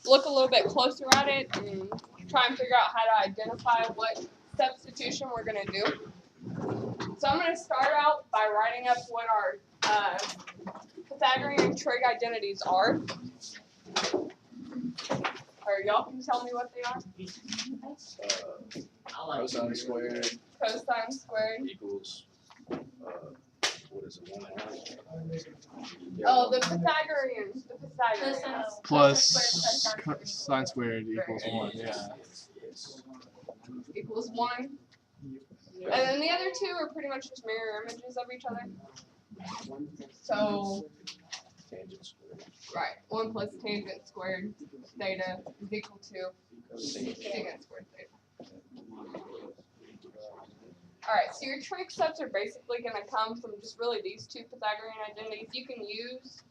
look a little bit closer at it and try and figure out how to identify what substitution we're going to do. So I'm going to start out by writing up what our Pythagorean trig identities are. Or y'all can tell me what they are. Cosine squared Cosine squared equals, what is it, 1/2? Oh, the Pythagoreans. The Pythagoreans. Plus sine squared equals 1. Yeah. Equals 1. And then the other two are pretty much just mirror images of each other. So, Tangent squared. right, 1 plus tangent squared theta is equal to secant squared theta. Alright, so your trig subs are basically going to come from just really these two Pythagorean identities. You can use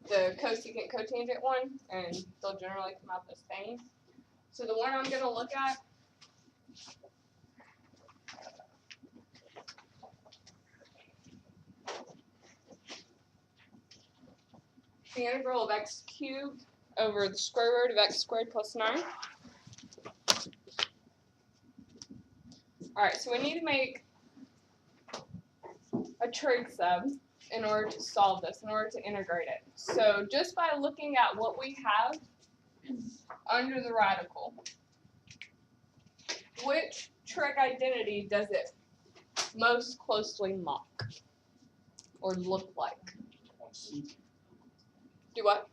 the cosecant cotangent one, and they'll generally come out the same. So the one I'm going to look at the integral of x cubed over the square root of x squared plus 9. Alright, so we need to make a trig sub in order to solve this, in order to integrate it. So just by looking at what we have under the radical, which trig identity does it most closely mock or look like? Do what?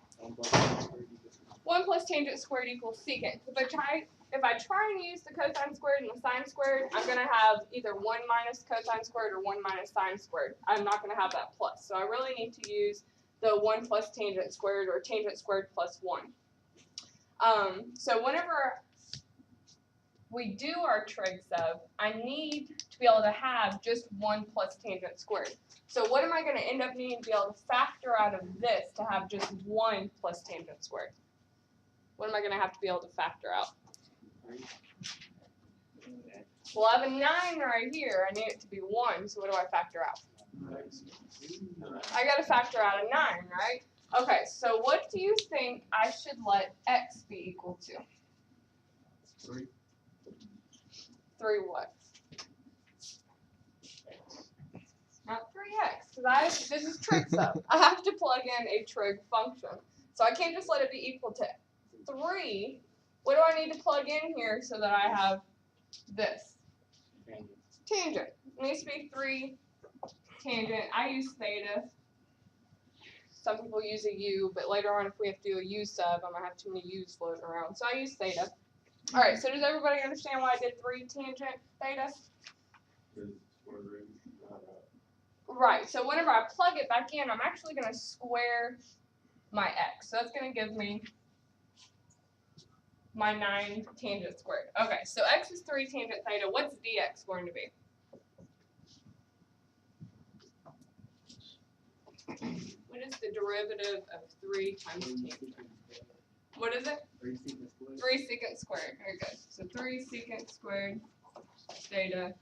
1 plus tangent squared equals secant. If I try and use the cosine squared and the sine squared, I'm going to have either 1 minus cosine squared or 1 minus sine squared. I'm not going to have that plus. So I really need to use the 1 plus tangent squared or tangent squared plus 1. So whenever we do our trig sub, I need to be able to have just 1 plus tangent squared. So what am I going to end up needing to be able to factor out of this to have just 1 plus tangent squared? What am I going to have to be able to factor out? Well, I have a 9 right here. I need it to be 1, so what do I factor out? I got to factor out a 9, right? Okay, so what do you think I should let x be equal to? 3. 3 what? Not 3x, because this is trig sub. I have to plug in a trig function. So I can't just let it be equal to 3. What do I need to plug in here so that I have this? Tangent. It needs to be 3 tangent. I use theta. Some people use a u, but later on if we have to do a u sub, I'm going to have too many u's floating around. So I use theta. Alright, so does everybody understand why I did 3 tangent theta? Right, so whenever I plug it back in, I'm actually going to square my x. So that's going to give me my 9 tangent squared. Okay, so x is 3 tangent theta. What's dx going to be? What is the derivative of 3 times tangent? What is it? 3 secant squared. 3 secant squared. Very good. So 3 secant squared theta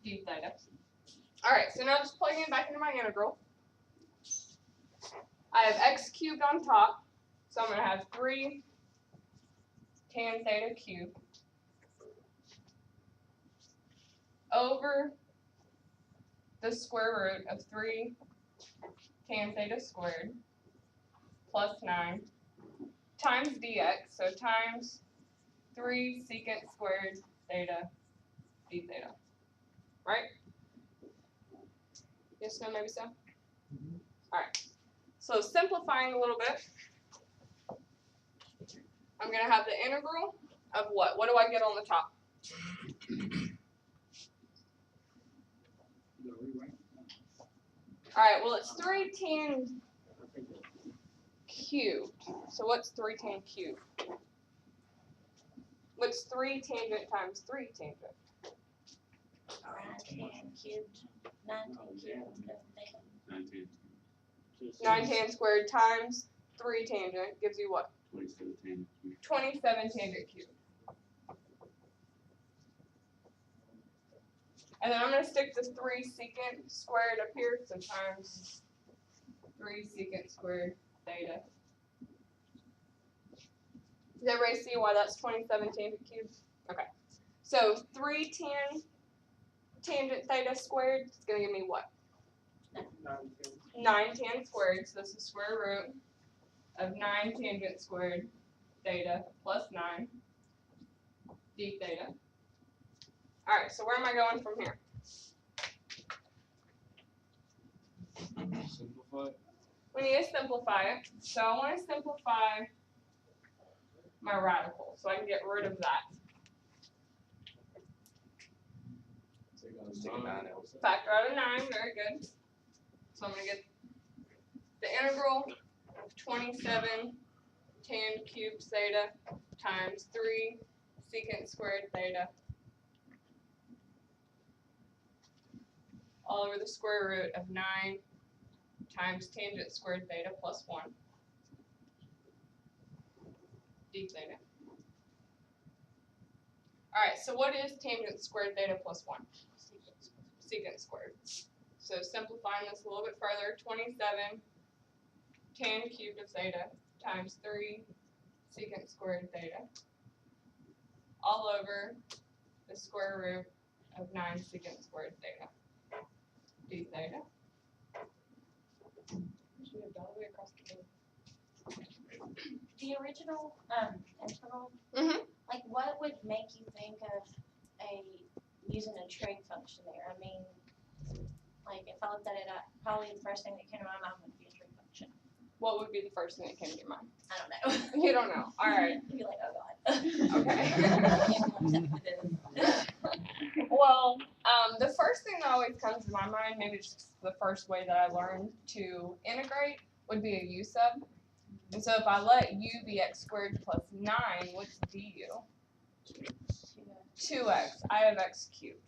d theta. Alright, so now just plugging it back into my integral. I have x cubed on top, so I'm going to have 3 tan theta cubed over the square root of 3 tan theta squared plus 9 times dx, so times 3 secant squared theta d theta. Right? Yes, no, maybe so? Alright. So simplifying a little bit, I'm going to have the integral of what? What do I get on the top? Alright, well it's 3 tan cubed. So what's 3 tan cubed? What's 3 tangent times 3 tangent? 9 cubed. 9 cubed. 9 tan squared times 3 tangent gives you what? 27 tangent cubed. And then I'm going to stick this 3 secant squared up here, so times 3 secant squared theta. Does everybody see why that's 27 tangent cubed? Okay. So 310 tangent theta squared is going to give me what? 910 squared. So this is square root of 9 tangent squared theta plus 9 d theta. Alright, so where am I going from here? Simplify. We need to simplify it. So I want to simplify my radical so I can get rid of that. So you're gonna stick a 9 out. Factor out of 9, very good. So I'm going to get the integral of 27 tan cubed theta times 3 secant squared theta all over the square root of 9 times tangent squared theta plus 1 d theta. Alright, so what is tangent squared theta plus 1? Secant squared. So simplifying this a little bit further, 27 tan cubed of theta times 3 secant squared theta all over the square root of 9 secant squared theta d theta. Should have all the way across the board. The original integral, like what would make you think of using a trig function there? I mean, like if I looked at it, probably the first thing that came to my mind would be a trig function. What would be the first thing that came to your mind? I don't know. You don't know. Alright. You'd be like, oh god. Okay. Well, the first thing that always comes to my mind, maybe just the first way that I learned to integrate, would be a u sub. And so if I let u be x squared plus 9, what's du? 2x. I have x cubed.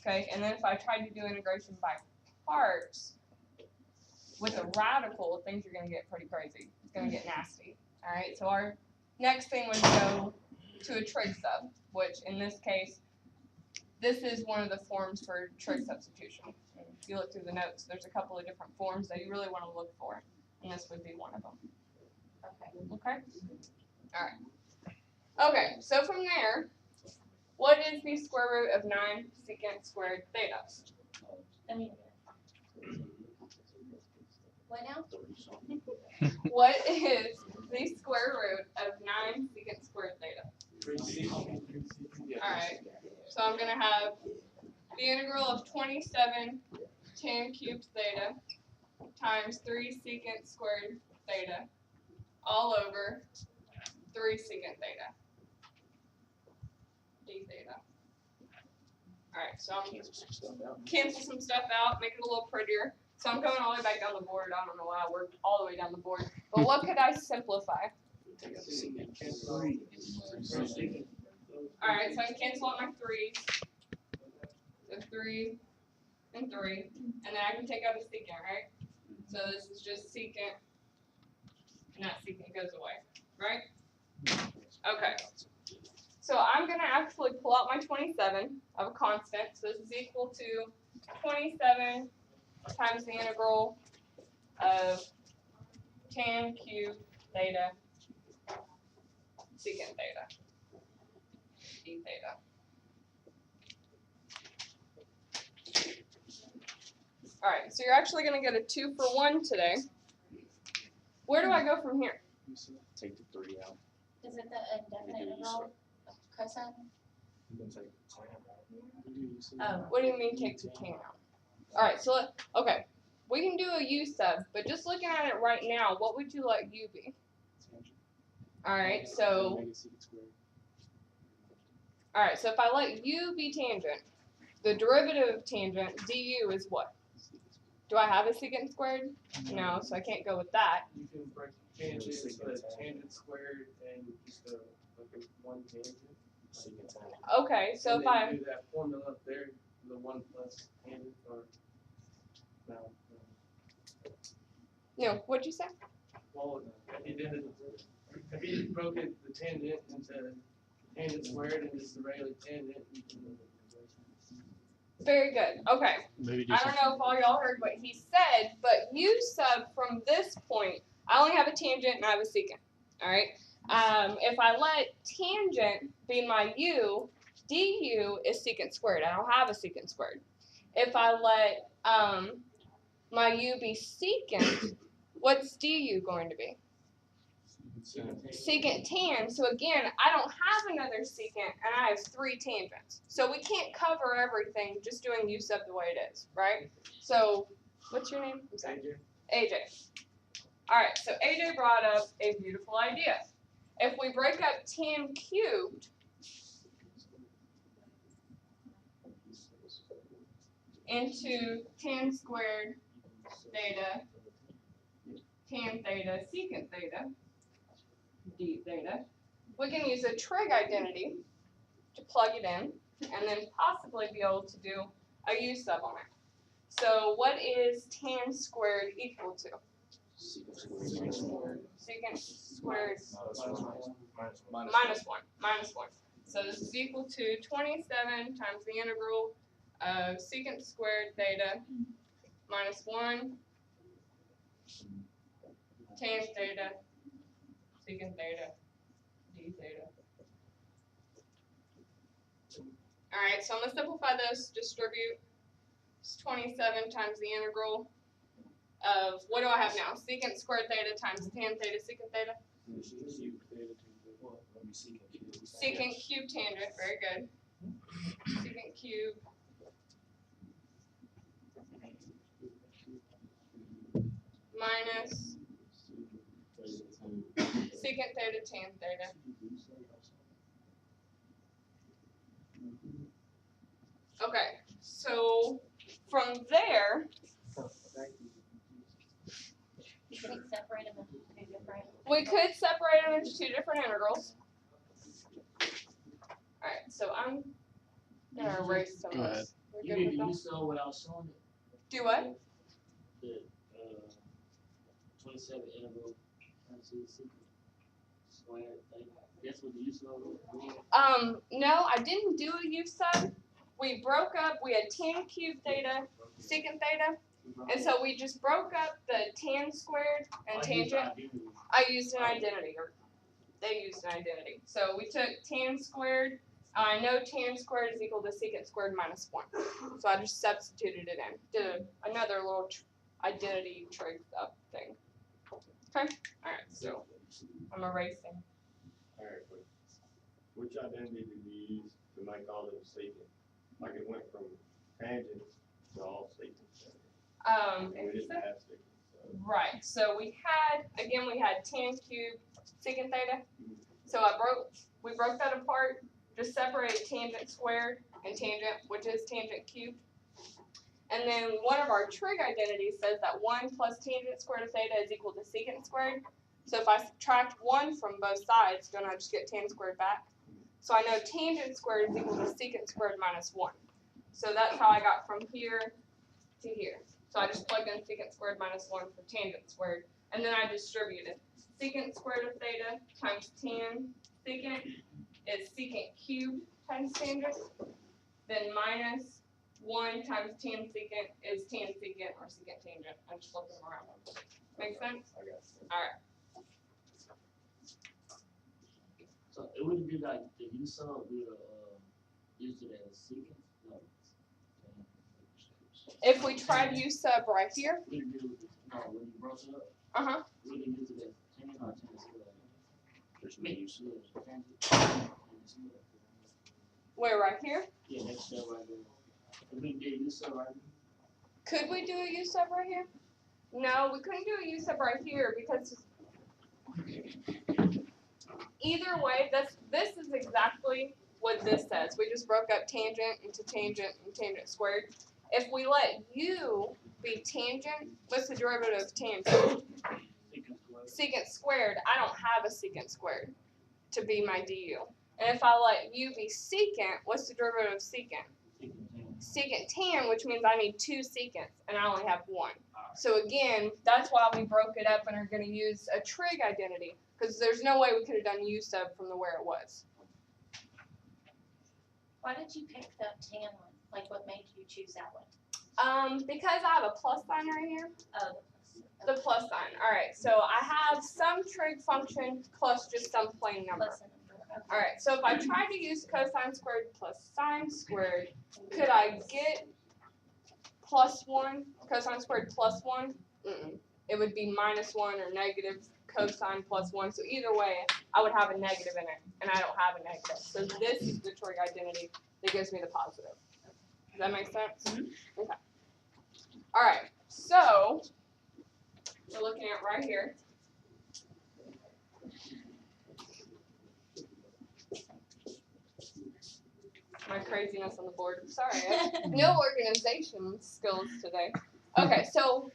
Okay, and then if I tried to do integration by parts, with a radical, things are going to get pretty crazy. It's going to get nasty. Alright, so our next thing would go to a trig sub, which in this case, this is one of the forms for trig substitution. If you look through the notes, there's a couple of different forms that you really want to look for, and this would be one of them. Okay? Alright. Okay, so from there, what is the square root of 9 secant squared theta? I mean, what now? What is the square root of 9 secant squared theta? Alright, so I'm going to have the integral of 27 tan cubed theta times 3 secant squared theta all over 3 secant theta d theta. Alright, so I'm going to cancel some stuff out, make it a little prettier. So I'm going all the way back down the board. I don't know why I worked all the way down the board. But what could I simplify? Alright, so I can cancel out my 3's. So 3 and 3. And then I can take out a secant, right? So this is just secant. And that secant goes away, right? Okay. So I'm going to actually pull out my 27 of a constant. So this is equal to 27 times the integral of tan cubed theta secant theta d theta. Alright, so you're actually going to get a 2 for 1 today. Where do I go from here? Take the 3 out. Is it the indefinite integral of cosine? You can take the 10 out. Oh. What do you mean take the tan out? Alright, so okay. We can do a u sub, but just looking at it right now, what would you let u be? Alright, so if I let u be tangent, the derivative of tangent, du is what? Do I have a secant squared? No, so I can't go with that. You can break tangent, but tangent squared and just like a one tangent. Okay, so and if then I do that formula up there, the 1 plus tangent, or no. no, what'd you say? Well, if you broke it, the tangent into tangent squared and just the regular tangent, you can. Very good. Okay. Maybe I don't know if all y'all heard what he said, but u sub from this point I only have a tangent and I have a secant. All right. If I let tangent be my u, du is secant squared. I don't have a secant squared. If I let my u be secant, what's du going to be? Secant tan. So again, I don't have another secant, and I have 3 tangents. So we can't cover everything just doing u sub the way it is, right? So, what's your name? I'm sorry. AJ. All right. So AJ brought up a beautiful idea. If we break up tan cubed into tan squared theta, tan theta, secant theta, d theta, we can use a trig identity to plug it in and then possibly be able to do a u sub on it. So what is tan squared equal to? Secant squared minus 1. So this is equal to 27 times the integral of secant squared theta minus 1 tan theta secant theta d theta. Alright, so I'm going to simplify this, distribute. It's 27 times the integral of, what do I have now? Secant squared theta times tan theta secant theta? Secant cube tangent, very good. Secant cube minus secant theta tan theta. Okay, so from there, You can separate them into 2 different. we could separate them into 2 different integrals. Alright, so I'm gonna erase some of Go ahead. this. We're You good did with the that? use of without showing it. Do what? The 27 integral times the secant squared thing. That's what the use of was. No, I didn't do a u sub. We broke up, we had tan cubed theta, secant theta, and so we just broke up the tan squared and tangent. I used an identity, or they used an identity. So we took tan squared. I know tan squared is equal to secant squared minus 1. So I just substituted it in. Did another little identity trig up thing. Okay? Alright, so I'm erasing. Alright, but which identity did you use to make all those secant? Like it went from tangent to all secant. And we didn't have secant. So. Right. So we had tan cubed secant theta. So we broke that apart, just separated tangent squared and tangent, which is tangent cubed. And then one of our trig identities says that 1 plus tangent squared of theta is equal to secant squared. So if I subtract 1 from both sides, don't I just get tan squared back? So I know tangent squared is equal to secant squared minus 1. So that's how I got from here to here. So I just plugged in secant squared minus 1 for tangent squared, and then I distributed. Secant squared of theta times tan secant is secant cubed times tangent, then minus 1 times tan secant is tan secant or secant tangent. I just flip them around. Make sense? I got you. Alright. So it wouldn't be like the use of we use it as secant. No. If we tried u sub right here, We didn't do it. No, when you broke it up, uh-huh. we didn't use it as tan or tan squared. There's no use. Where, right here? Yeah, that's that right there. If we did use of right there. Could we do a u sub right here? No, we couldn't do a u sub right here because either way, this is exactly what this says. We just broke up tangent into tangent and tangent squared. If we let u be tangent, what's the derivative of tangent? Secant squared. I don't have a secant squared to be my du. And if I let u be secant, what's the derivative of secant? Secant tan, which means I need 2 secants, and I only have 1. So again, that's why we broke it up and are going to use a trig identity, because there's no way we could have done u sub from where it was. Why did you pick that tan one? Like, what made you choose that one? Because I have a plus sign right here. Oh, The plus sign. Alright, so I have some trig function plus just some plain number. Plus a number. Okay. Alright, so if I tried to use cosine squared plus sine squared, could I get plus 1, cosine squared plus 1? Mm-mm. It would be minus 1 or negative cosine plus 1. So either way, I would have a negative in it, and I don't have a negative. So this is the trig identity that gives me the positive. Does that make sense? Mm-hmm. Okay. Alright, so we're looking at right here. My craziness on the board. Sorry, I have no organization skills today. Okay, so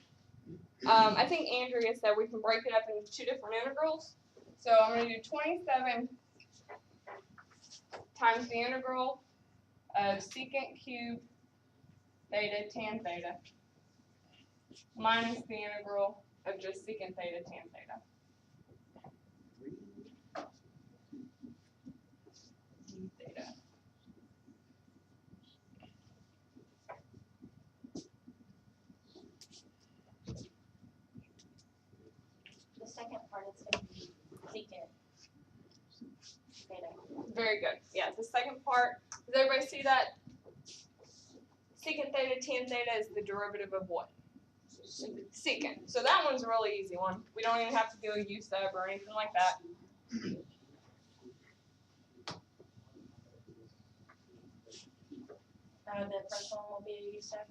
I think Andrea said we can break it up into 2 different integrals. So I'm going to do 27 times the integral of secant cubed theta tan theta minus the integral of just secant theta tan theta. D theta. The second part is going to be secant theta. Very good. Yeah, the second part. Does everybody see that? Secant theta tan theta is the derivative of what? Secant. So that one's a really easy one. We don't even have to do a U sub or anything like that. The first one will be a U sub.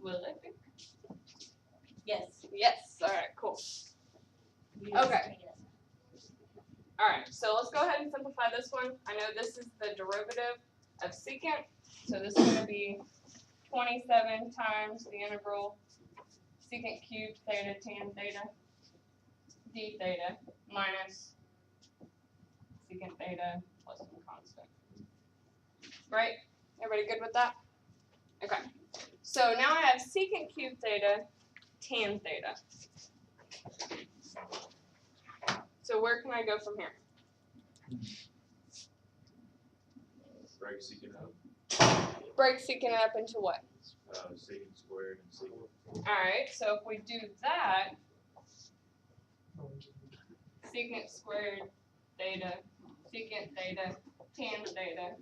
Will it be? Yes. Yes. All right. Cool. Okay. All right. So let's go ahead and simplify this one. I know this is the derivative of secant. So this is going to be 27 times the integral secant cubed theta tan theta d theta minus secant theta plus some constant. Right? Everybody good with that? Okay. So now I have secant cubed theta tan theta. So where can I go from here? Break secant up, Break secant up into what? secant squared and secant. Alright, so if we do that, secant squared theta, secant theta, tan theta,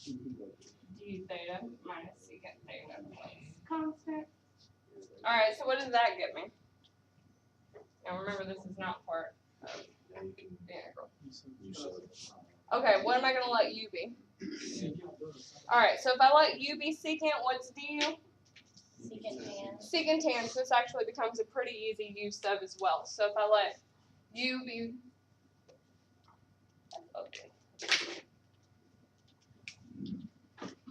d theta minus secant theta plus constant. Alright, so what does that get me? Now remember, this is not part of Now you can the integral. use some. Okay, what am I going to let u be? Alright, so if I let u be secant, what's du? Secant tan. Secant tan, so this actually becomes a pretty easy u sub as well. So if I let u be,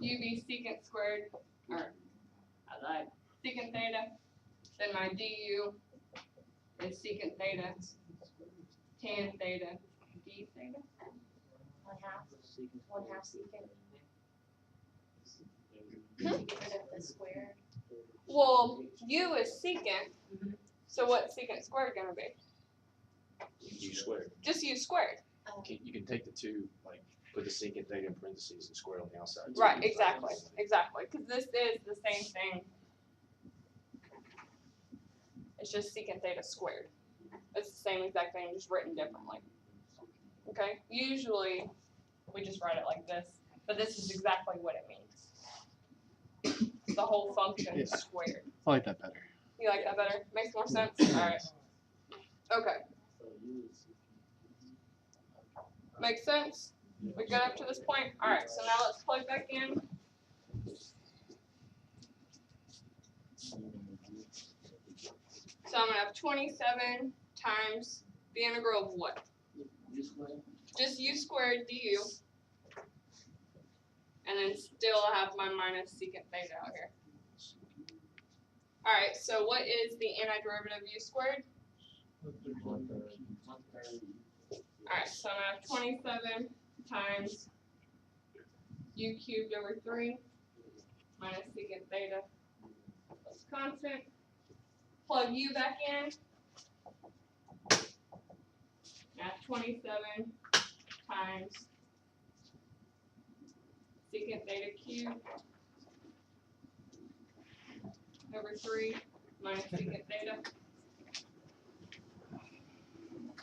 u be secant squared, or I lied, secant theta, then my du is secant theta, tan theta, d theta. 1/2 secant. Get rid of the square. Well, u is secant, so what's secant squared going to be? U squared. Just u squared. You can take the 2, like, put the secant theta in parentheses and square on the outside. Right, exactly, exactly, because this is the same thing. It's just secant theta squared. It's the same exact thing, just written differently. Okay, usually we just write it like this, but this is exactly what it means. The whole function is squared. I like that better. You like that better? Makes more sense? Alright. Okay. Makes sense? We good up to this point? Alright, so now let's plug back in. So I'm going to have 27 times the integral of what? Just u squared du. And then still have my minus secant theta out here. Alright, so what is the antiderivative of u squared? Alright, so I'm going to have 27 times u cubed over 3 minus secant theta plus constant. Plug u back in. I have 27 times secant theta cubed over 3 minus secant theta.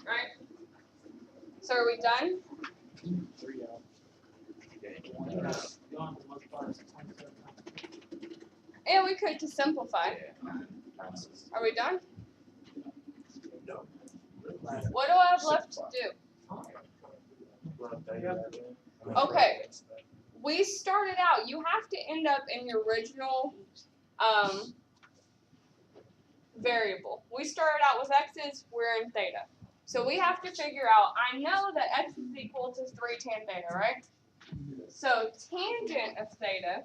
Right? So are we done? 3 out. And we could to simplify. Are we done? No. What do I have left to do? Okay. We started out, you have to end up in your original variable. We started out with x's, we're in theta. So we have to figure out, I know that x is equal to 3 tan theta, right? So tangent of theta,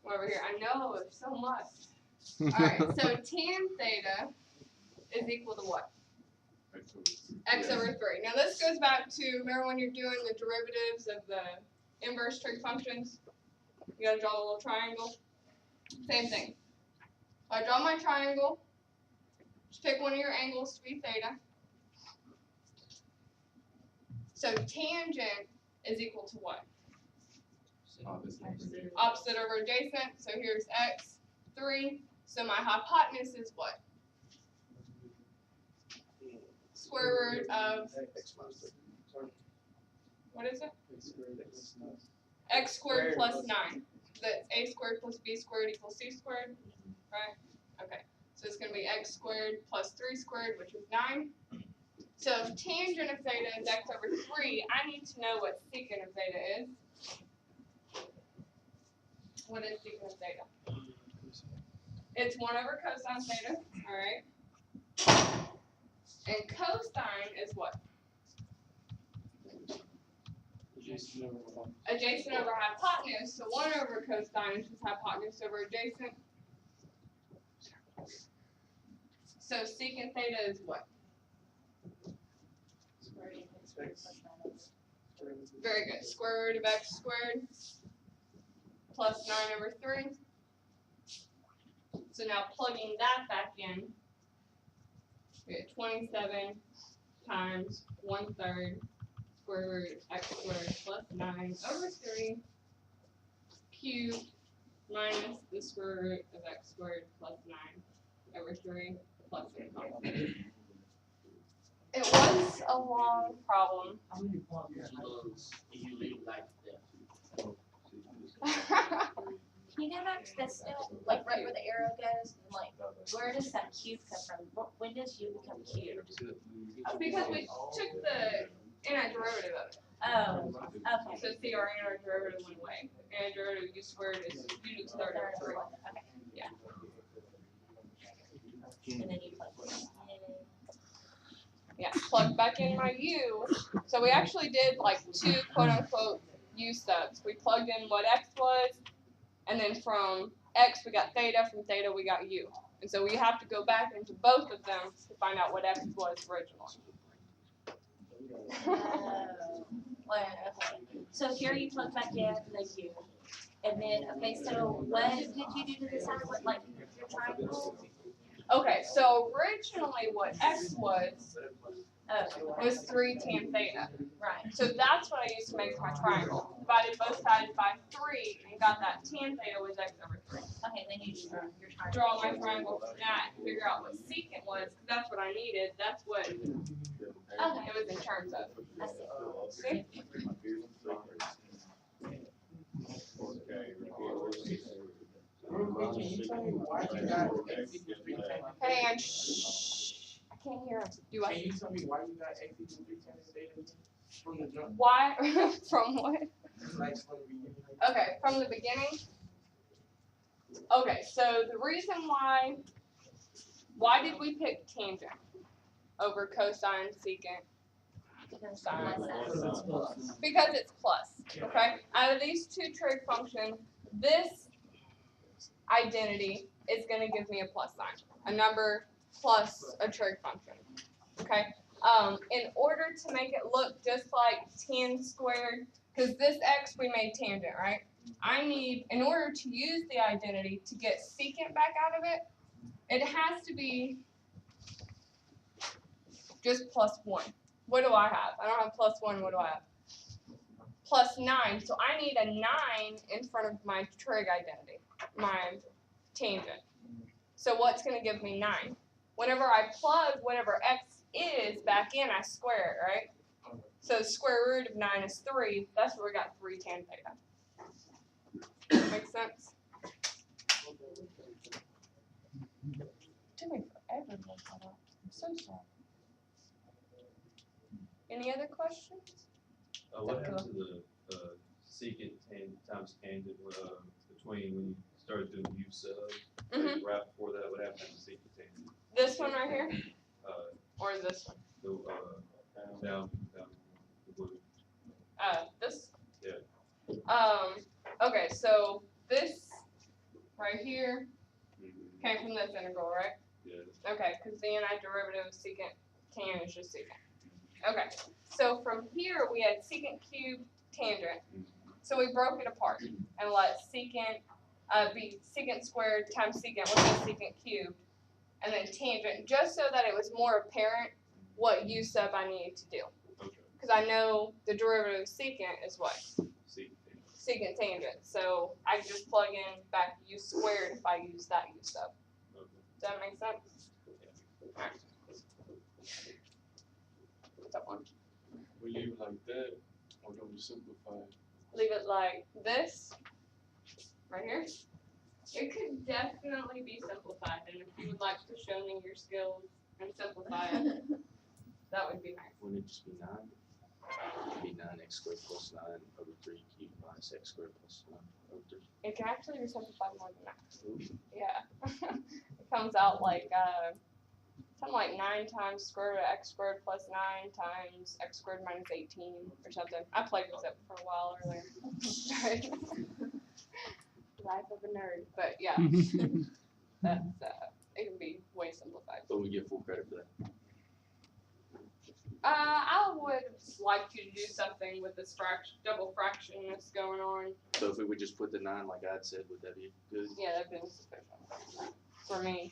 over here, I know there's so much. Alright, so tan theta is equal to what? X over 3. Now this goes back to, remember when you're doing the derivatives of the inverse trig functions? You gotta draw a little triangle. Same thing. If I draw my triangle, just pick one of your angles to be theta. So tangent is equal to what? Opposite over adjacent. So here's x, 3. So my hypotenuse is what? Square root of, what is it? X squared plus 9. That's a squared plus b squared equals c squared, right? Okay. So it's going to be x squared plus 3 squared, which is 9. So if tangent of theta is x over 3, I need to know what secant of theta is. What is secant of theta? It's 1 over cosine theta, alright? And cosine is what? Adjacent over hypotenuse, so 1 over cosine is just hypotenuse over adjacent. So secant theta is what? Very good. Square root of x squared plus 9 over 3. So now plugging that back in, we get 27 times 1/3 square root x squared plus 9 over 3 cubed minus the square root of x squared plus 9 over 3 plus 3. It was a long problem. You leave like that. Can you go back to this step, like right where the arrow goes, and like, where does that cube come from? When does u become cubed? Because we took the antiderivative of it. Oh, okay. So see, our antiderivative went away. Antiderivative of u squared is u to the third over 3. Okay. Yeah. And then you plug this in. Yeah, plug back in my u. So we actually did like 2 quote unquote u steps. We plugged in what x was, and then from x we got theta, from theta we got u. And so we have to go back into both of them to find out what x was originally. Okay. So here you plug back in the u. And then, okay, so what did you do to decide what, like, your triangle? Okay, so originally what x was 3 tan theta. Right. So that's what I used to make my triangle. Divided both sides by 3 and got that tan theta was x over 3. Okay, then you just your triangle. Draw my triangle from that and figure out what secant was, because that's what I needed. That's what it was in terms of. I see. See? Can you tell me why you got x equals 3 tan? Hey, and shh. I can't hear him. Do Can I? you tell me why you got x equals 3 tan theta from the jump? Why? From what? Like from the beginning. Okay, from the beginning. Okay, so the reason why did we pick tangent over cosine, secant, sine? Because it's plus, okay? Out of these 2 trig functions, this identity is going to give me a plus sign, a number plus a trig function, okay? In order to make it look just like tan squared, because this x we made tangent, right? I need, in order to use the identity to get secant back out of it, it has to be just plus 1. What do I have? I don't have plus 1, what do I have? Plus 9, so I need a 9 in front of my trig identity, my tangent. So what's going to give me 9? Whenever I plug whatever x is back in, I square it, right? So the square root of 9 is 3. That's where we got 3 tan theta. Does that make sense? It took me forever to look that up. I'm so sorry. Any other questions? What happened to the secant times tangent between when you started doing U sub? Right before that, what happened to the secant tangent? This one right here? Or this one? Down the blue. This? Yeah. Okay, so this right here came from this integral, right? Yeah. Okay, because the antiderivative of secant tan is just secant. Okay, so from here we had secant cubed tangent. So we broke it apart and let secant be secant squared times secant, which is secant cubed, and then tangent, just so that it was more apparent what u sub I needed to do. Okay. Because I know the derivative of secant is what? Secant tangent. So I can just plug in back u squared if I use that u sub. Okay. Does that make sense? Alright. What's that one? We leave it like that, or don't we simplify it? Leave it like this, right here. It could definitely be simplified, and if you would like to show me your skills and simplify it, that would be nice. Wouldn't it just be 9? It'd be 9x squared plus 9 over 3 cubed minus x squared plus 9 over 3. It can actually be simplified more than that. Yeah. It comes out like something like 9 times square root of x squared plus 9 times x squared minus 18 or something. I played with it for a while earlier. Life of a nerd, but yeah, that's it can be way simplified. But we get full credit for that. I would like you to do something with this double fraction that's going on. So if we would just put the 9 like I'd said, would that be good? Yeah, that'd been sufficient for me.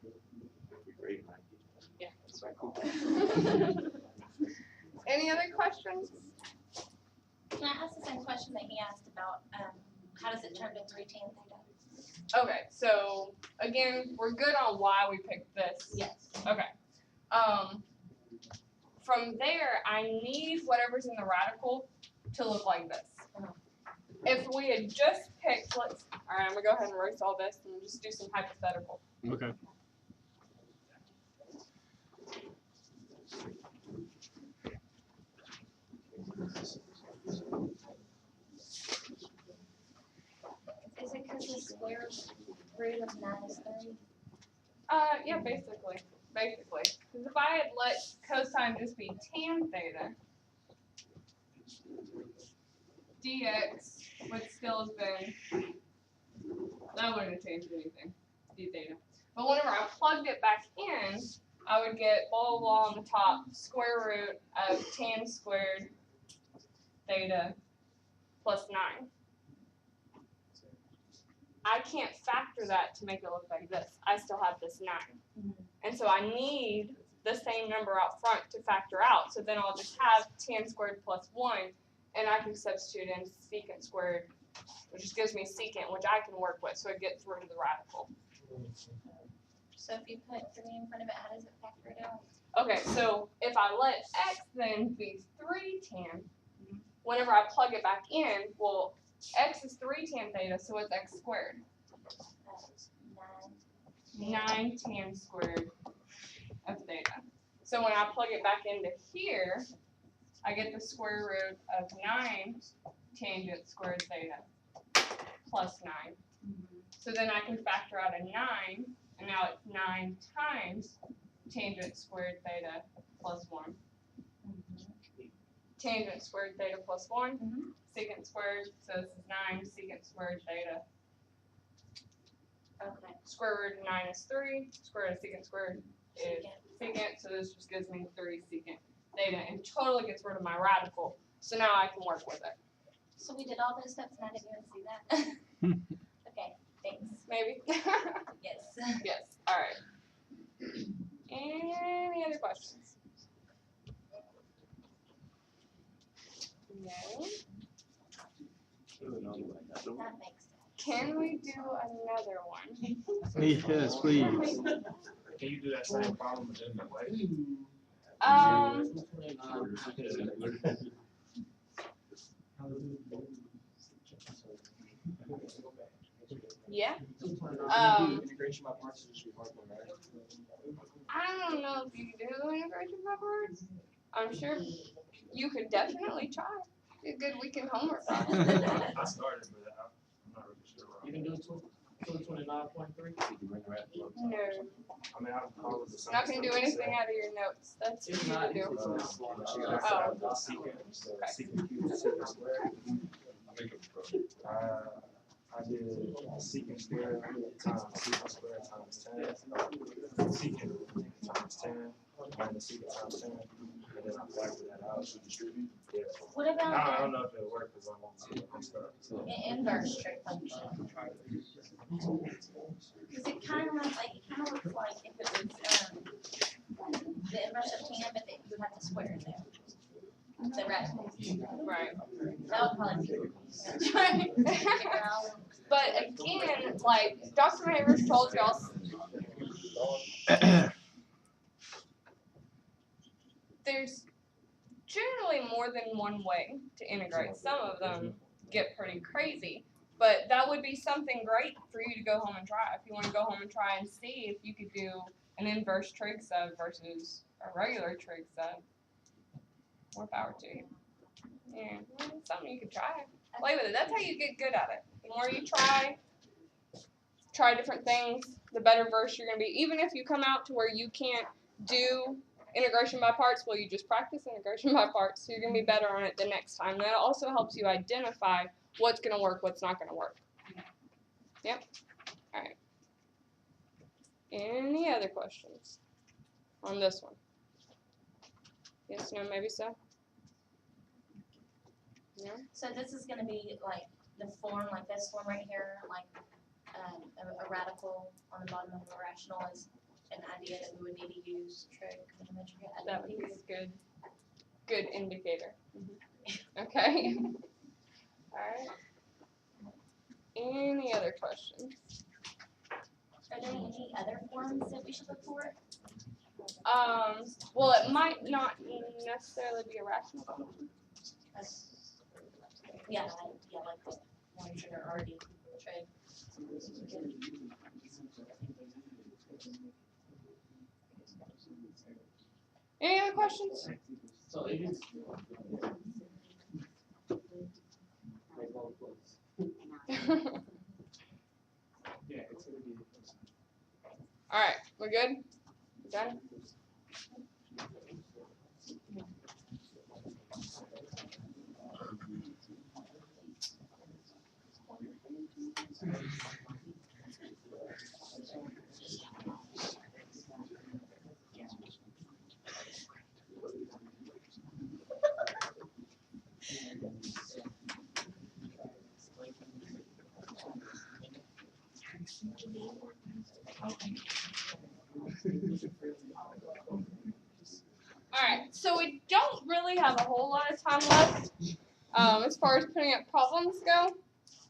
That'd be great, Mike. Yeah, that's right. Any other questions? Can I ask the same question that he asked about, how does it turn to 3 tan theta? Okay, so again, we're good on why we picked this. Yes. Okay. From there, I need whatever's in the radical to look like this. If we had just picked, alright, I'm gonna go ahead and erase all this and just do some hypothetical. Okay. Is it because the square root of 9 is 3? Yeah, basically. Because if I had let cosine just be tan theta, dx would still have been, that wouldn't have changed anything, d theta. But whenever I plugged it back in, I would get blah, blah, blah on the top, square root of tan squared theta plus 9. I can't factor that to make it look like this. I still have this 9. And so I need the same number out front to factor out. So then I'll just have tan squared plus 1, and I can substitute in secant squared, which just gives me secant, which I can work with, so it gets rid of the radical. So if you put 3 in front of it, how does it factor it out? Okay, so if I let x then be 3 tan, whenever I plug it back in, well, x is 3 tan theta, so it's x squared. 9 tan squared of theta. So when I plug it back into here, I get the square root of 9 tangent squared theta plus 9. So then I can factor out a 9, and now it's 9 times tangent squared theta plus 1. Tangent squared theta plus 1, secant squared, so this is 9 secant squared theta. Okay. Square root of 9 is 3, square root of secant squared is secant, so this just gives me 3 secant theta and totally gets rid of my radical. So now I can work with it. So we did all those steps and I didn't even see that? Okay, thanks. Maybe? Yes. Yes, alright. Any other questions? No? That makes sense. Can we do another one? Yes, please. Can you do that same problem a different way? Yeah. Integration by parts is usually hard one, right? I don't know if you can do integration by parts. I'm sure you could definitely try. Be a good weekend homework project. I started, but I'm not really sure. You can do 229.3? No. I mean, I'm probably the I'm not going to do anything out of your notes. That's If for you not, to do. The secant cube, secant square. I did secant square times secant square times 10. Secant times 10 minus secant times 10. And then I factor that out. Yeah. What I about don't know if it'll work because I'm on secant stuff. the inverse trig function? Because it kind of looks like if it was the inverse of 10, but then you have to square it there. The radical. Right. That would probably be figure out. But again, like Dr. Mayers told y'all, there's generally more than one way to integrate. Some of them get pretty crazy, but that would be something great for you to go home and try. If you want to go home and try and see if you could do an inverse trig sub versus a regular trig sub, more power to you. Yeah, it's something you could try. Play with it. That's how you get good at it. The more you try different things, the better versed you're going to be. Even if you come out to where you can't do integration by parts, well, you just practice integration by parts, so you're going to be better on it the next time. That also helps you identify what's going to work, what's not going to work. Yep. All right. Any other questions on this one? Yes, no, maybe so? No? So this is going to be like the form, like this form right here, like a radical on the bottom of a rational is an idea that we would need to use trigonometric That would be identities. a good indicator. Okay. All right. Any other questions? Are there any other forms that we should look for? Well, it might not necessarily be a rational function. Yeah, like the ones that are already trig. Any other questions? So it is. Yeah, it's gonna be. All right, we're good? Done? Alright, so we don't really have a whole lot of time left as far as putting up problems go.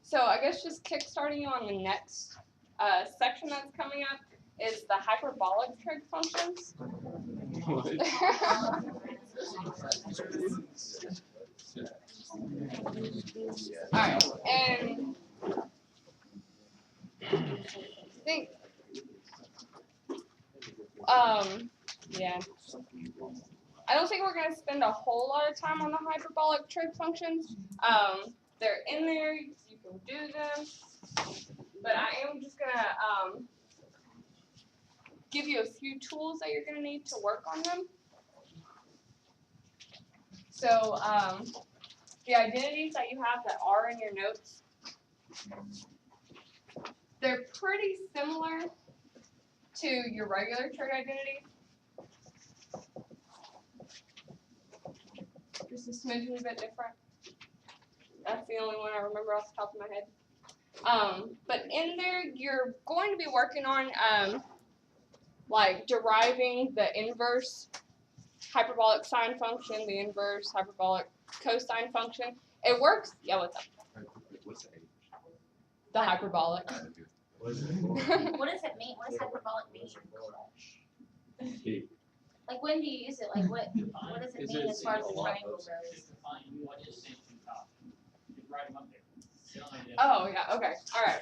So I guess just kickstarting you on the next section that's coming up is the hyperbolic trig functions. Alright, and I think yeah. I don't think we're going to spend a whole lot of time on the hyperbolic trig functions. They're in there, you can do them, but I am just going to give you a few tools that you're going to need to work on them. So the identities that you have that are in your notes, they're pretty similar to your regular trig identity. Just a smidgen bit different. That's the only one I remember off the top of my head. But in there, you're going to be working on like deriving the inverse hyperbolic sine function, the inverse hyperbolic cosine function. It works. Yeah, what's up? What's the The hyperbolic. What is it? What does it mean? What does hyperbolic mean? Like when do you use it? Like what does it mean as far as the triangle goes? Oh yeah, okay, alright.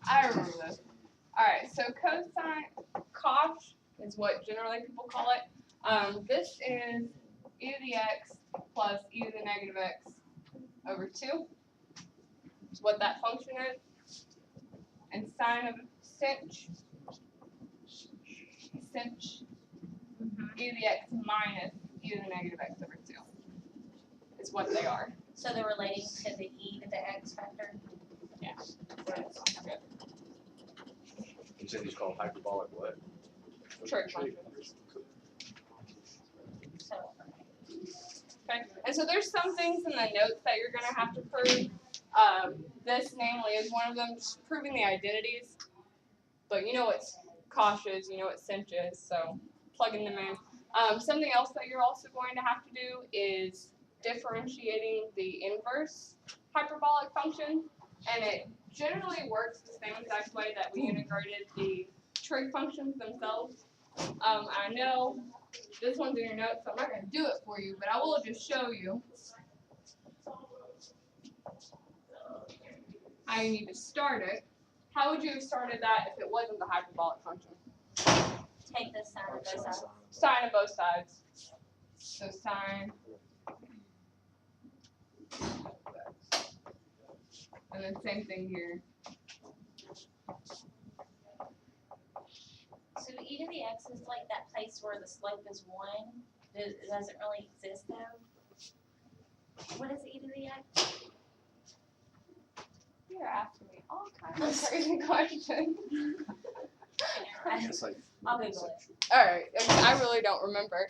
I remember this. Alright, so cosine, cosh is what generally people call it. This is e to the x plus e to the negative x over 2. Is what that function is. And sine of sinh, e to the x minus e to the negative x over 2 is what they are. So they're relating to the e to the x factor? Yeah. Good. You said he's called hyperbolic what? Trig function. So, Okay. And so there's some things in the notes that you're going to have to prove. This namely is one of them, just proving the identities. But you know what cosh is, you know what sinh is, so plugging them in. Something else that you're also going to have to do is differentiating the inverse hyperbolic function. And it generally works the same exact way that we integrated the trig functions themselves. I know this one's in your notes, so I'm not going to do it for you, but I will just show you how you need to start it. How would you have started that if it wasn't the hyperbolic function? take the sine of both sides. Sine of both sides. So sine. And then same thing here. So e to the x is like that place where the slope is 1. It doesn't really exist though. What is e to the x? You're asking me all kinds of crazy questions. It's like I'll Google it. Alright, I really don't remember.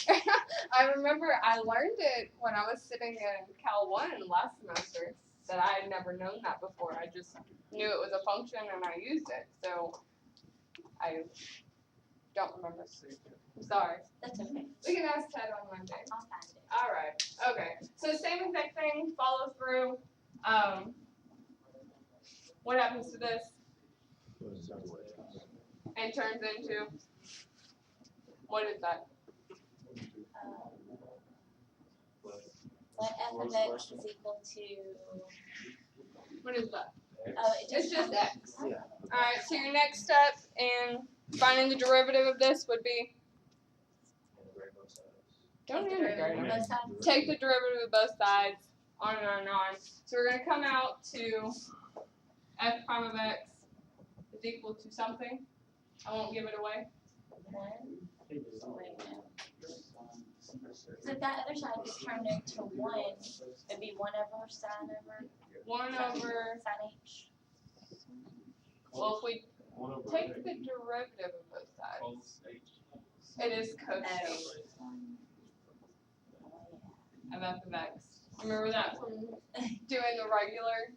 I remember I learned it when I was sitting in cal2 last semester, that I had never known that before. I just knew it was a function and I used it, so I don't remember. I'm sorry. That's okay. We can ask Ted on Monday. I'll find it. Alright, okay. So same exact thing, follow through. What happens to this? And turns into, what is that? Let f of x is equal to, What is that? oh, It's just x. Yeah. Alright, so your next step in finding the derivative of this would be, don't integrate them. both sides. Take the derivative of both sides, on and on and on. So we're going to come out to f prime of x is equal to something. I won't give it away. 1. So if that other side gets turned into 1, it'd be 1 over sine over 1 over, sine h. well, if we take the derivative of both sides, it is cos of f of x. Remember that from doing the regular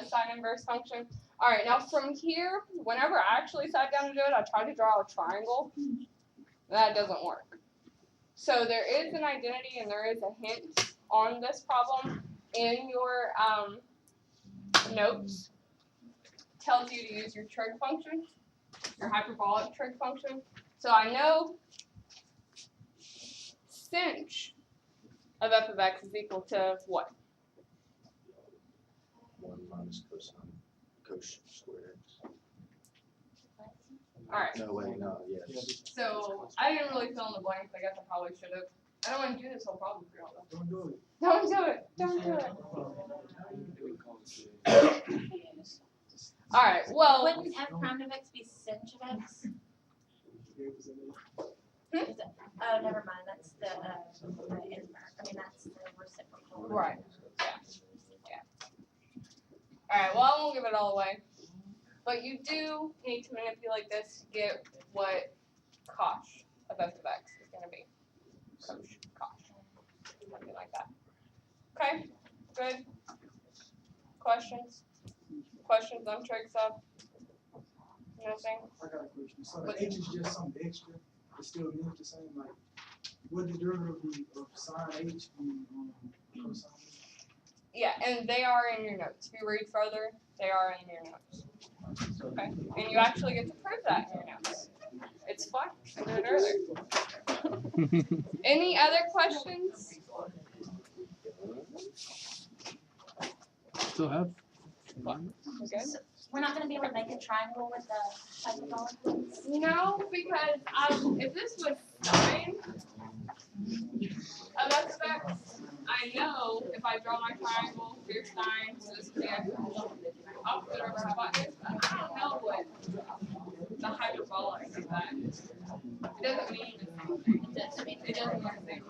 sine inverse function? Alright, now from here, whenever I actually sat down to do it, I tried to draw a triangle. That doesn't work. So there is an identity and there is a hint on this problem in your notes. Tells you to use your trig function, your hyperbolic trig function. So I know sinh of f of x is equal to what? 1 minus cosine, cos squared x. Alright, No, wait, no, yes. so I didn't really fill in the blanks. I guess I probably should have. I don't want to do this whole problem for y'all though. Don't do it. Don't do it. Don't do it. Alright, well. Wouldn't f prime of x be sinh of x? Is it, oh, never mind. That's the inverse. I mean, that's the reciprocal. Right. Yeah. Alright, well, I won't give it all away. But you do need to manipulate this to get what cosh of f of x is going to be. Cosh. Something like that. Okay? Good? Questions? Questions on trig stuff? Nothing? I got a question. So the h is just something extra. It still means the same. Like, what the derivative of sine h be cosine? Yeah, and they are in your notes. If you read further, they are in your notes. Okay, and you actually get to prove that in your notes. It's fun. I did it earlier. Any other questions? Still have fun. Okay. We're not gonna be able to make a triangle with the hyperbolic ones? No, because if this was sine of x of x, I know if I draw my triangle, here's sine, so this would be x opposite over hypotenuse, but I don't know what the hyperbolic of that is. It doesn't mean the same thing. It doesn't mean the same thing.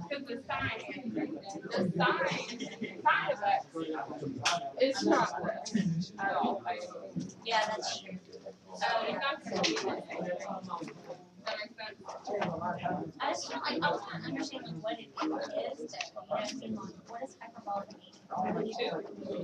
Because the sine of x is not this at all. Yeah, that's true. So it's not going to be the same thing. That makes sense? I just feel like I want to understand like what it is that, you know, what does hyperbolic mean?